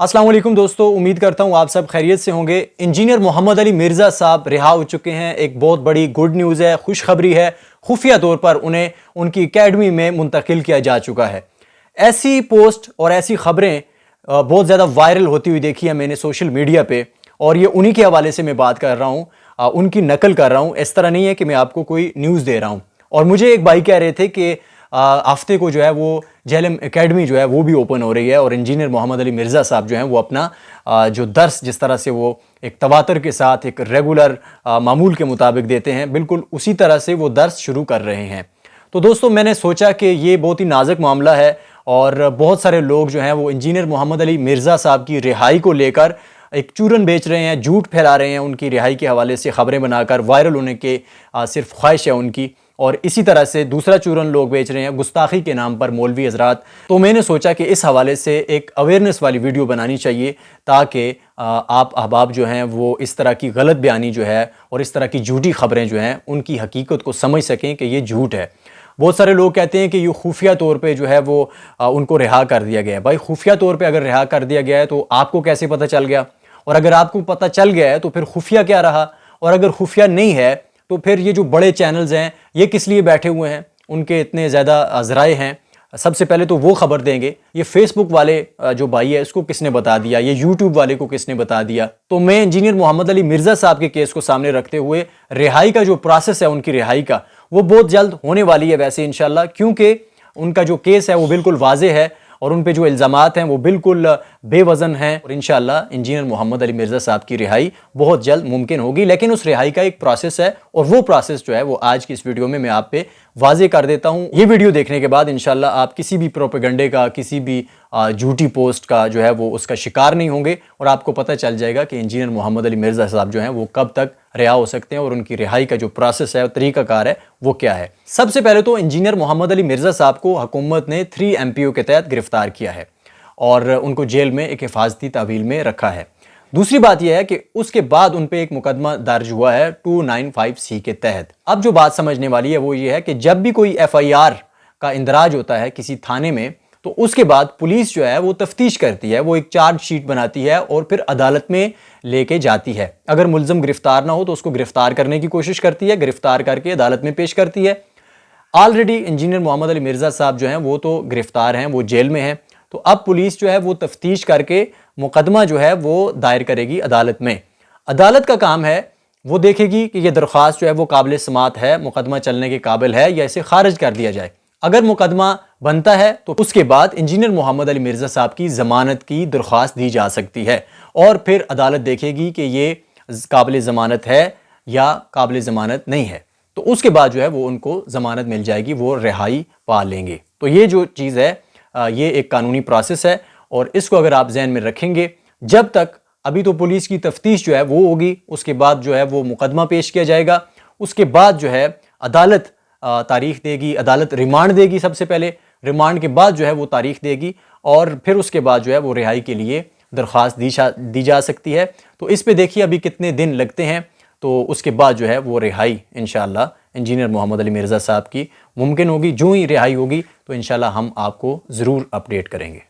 अस्सलाम वालेकुम दोस्तों, उम्मीद करता हूँ आप सब खैरियत से होंगे। इंजीनियर मोहम्मद अली मिर्ज़ा साहब रिहा हो चुके हैं। एक बहुत बड़ी गुड न्यूज़ है, खुशखबरी है। खुफिया तौर पर उन्हें उनकी एकेडमी में मुंतकिल किया जा चुका है। ऐसी पोस्ट और ऐसी खबरें बहुत ज़्यादा वायरल होती हुई देखी है मैंने सोशल मीडिया पे, और ये उन्हीं के हवाले से मैं बात कर रहा हूँ, उनकी नकल कर रहा हूँ। इस तरह नहीं है कि मैं आपको कोई न्यूज़ दे रहा हूँ। और मुझे एक भाई कह रहे थे कि हफ्ते को जो है वो JLM एकेडमी जो है वो भी ओपन हो रही है, और इंजीनियर मोहम्मद अली मिर्ज़ा साहब जो हैं वो अपना जो दर्स जिस तरह से वो एक तवातर के साथ एक रेगुलर मामूल के मुताबिक देते हैं, बिल्कुल उसी तरह से वो दर्स शुरू कर रहे हैं। तो दोस्तों, मैंने सोचा कि ये बहुत ही नाजुक मामला है, और बहुत सारे लोग जो हैं वो इंजीनियर मोहम्मद अली मिर्ज़ा साहब की रिहाई को लेकर एक चूरन बेच रहे हैं, झूठ फैला रहे हैं, उनकी रिहाई के हवाले से खबरें बनाकर वायरल होने के सिर्फ ख्वाहिश है उनकी। और इसी तरह से दूसरा चूरन लोग बेच रहे हैं गुस्ताखी के नाम पर, मौलवी हजरात। तो मैंने सोचा कि इस हवाले से एक अवेयरनेस वाली वीडियो बनानी चाहिए, ताकि आप अहबाब जो हैं वो इस तरह की गलत बयानी जो है और इस तरह की झूठी खबरें जो हैं उनकी हकीकत को समझ सकें कि ये झूठ है। बहुत सारे लोग कहते हैं कि ये खुफिया तौर पे जो है वो उनको रिहा कर दिया गया है। भाई, खुफिया तौर पे अगर रिहा कर दिया गया है तो आपको कैसे पता चल गया? और अगर आपको पता चल गया है तो फिर खुफिया क्या रहा? और अगर खुफिया नहीं है तो फिर ये जो बड़े चैनल्स हैं ये किस लिए बैठे हुए हैं? उनके इतने ज़्यादा ज़राए हैं। सबसे पहले तो वो खबर देंगे, ये फेसबुक वाले जो भाई है इसको किसने बता दिया, ये यूट्यूब वाले को किसने बता दिया? तो मैं इंजीनियर मोहम्मद अली मिर्ज़ा साहब के केस को सामने रखते हुए रिहाई का जो प्रोसेस है उनकी रिहाई का, वो बहुत जल्द होने वाली है वैसे इंशाल्लाह, क्योंकि उनका जो केस है वो बिल्कुल वाज़े है और उन पे जो इल्ज़ामात हैं वो बिल्कुल बेवज़न हैं। और इंशाल्लाह इंजीनियर मोहम्मद अली मिर्ज़ा साहब की रिहाई बहुत जल्द मुमकिन होगी। लेकिन उस रिहाई का एक प्रोसेस है, और वो प्रोसेस जो है वो आज की इस वीडियो में मैं आप पे वाज़े कर देता हूँ। ये वीडियो देखने के बाद इंशाल्लाह आप किसी भी प्रोपेगेंडे का, किसी भी झूठी पोस्ट का जो है वो उसका शिकार नहीं होंगे, और आपको पता चल जाएगा कि इंजीनियर मोहम्मद अली मिर्ज़ा साहब जो हैं वो कब तक रिहा हो सकते हैं, और उनकी रिहाई का जो प्रोसेस है, तरीक़ाकार है, वो क्या है। सबसे पहले तो इंजीनियर मोहम्मद अली मिर्ज़ा साहब को हुकूमत ने 3 MPO के तहत गिरफ्तार किया है और उनको जेल में एक हिफाजती तहवील में रखा है। दूसरी बात यह है कि उसके बाद उन पे एक मुकदमा दर्ज हुआ है 295C के तहत। अब जो बात समझने वाली है वो ये है कि जब भी कोई FIR का इंदराज होता है किसी थाने में, तो उसके बाद पुलिस जो है वो तफ्तीश करती है, वो एक चार्ज शीट बनाती है और फिर अदालत में लेके जाती है। अगर मुल्ज़िम गिरफ्तार ना हो तो उसको गिरफ्तार करने की कोशिश करती है, गिरफ्तार करके अदालत में पेश करती है। ऑलरेडी इंजीनियर मोहम्मद अली मिर्ज़ा साहब जो हैं वो तो गिरफ्तार हैं, वो जेल में हैं। तो अब पुलिस जो है वो तफ्तीश करके मुकदमा जो है वो दायर करेगी अदालत में। अदालत का काम है वो देखेगी कि ये दरख्वास्त जो है वो काबिल समात है, मुकदमा चलने के काबिल है, या इसे खारिज कर दिया जाए। अगर मुकदमा बनता है तो उसके बाद इंजीनियर मोहम्मद अली मिर्ज़ा साहब की ज़मानत की दरख्वास्त दी जा सकती है, और फिर अदालत देखेगी कि ये काबिल ज़मानत है या काबिल ज़मानत नहीं है। तो उसके बाद जो है वो उनको ज़मानत मिल जाएगी, वो रिहाई पा लेंगे। तो ये जो चीज़ है ये एक कानूनी प्रोसेस है, और इसको अगर आप जहन में रखेंगे, जब तक अभी तो पुलिस की तफ्तीश जो है वो होगी, उसके बाद जो है वो मुकदमा पेश किया जाएगा, उसके बाद जो है अदालत तारीख देगी, अदालत रिमांड देगी। सबसे पहले रिमांड के बाद जो है वो तारीख देगी, और फिर उसके बाद जो है वो रिहाई के लिए दरख्वास्त दी जा सकती है। तो इस पे देखिए अभी कितने दिन लगते हैं, तो उसके बाद जो है वो रिहाई इंशाल्लाह इंजीनियर मोहम्मद अली मिर्ज़ा साहब की मुमकिन होगी। जो ही रिहाई होगी तो इंशाल्लाह हम आपको ज़रूर अपडेट करेंगे।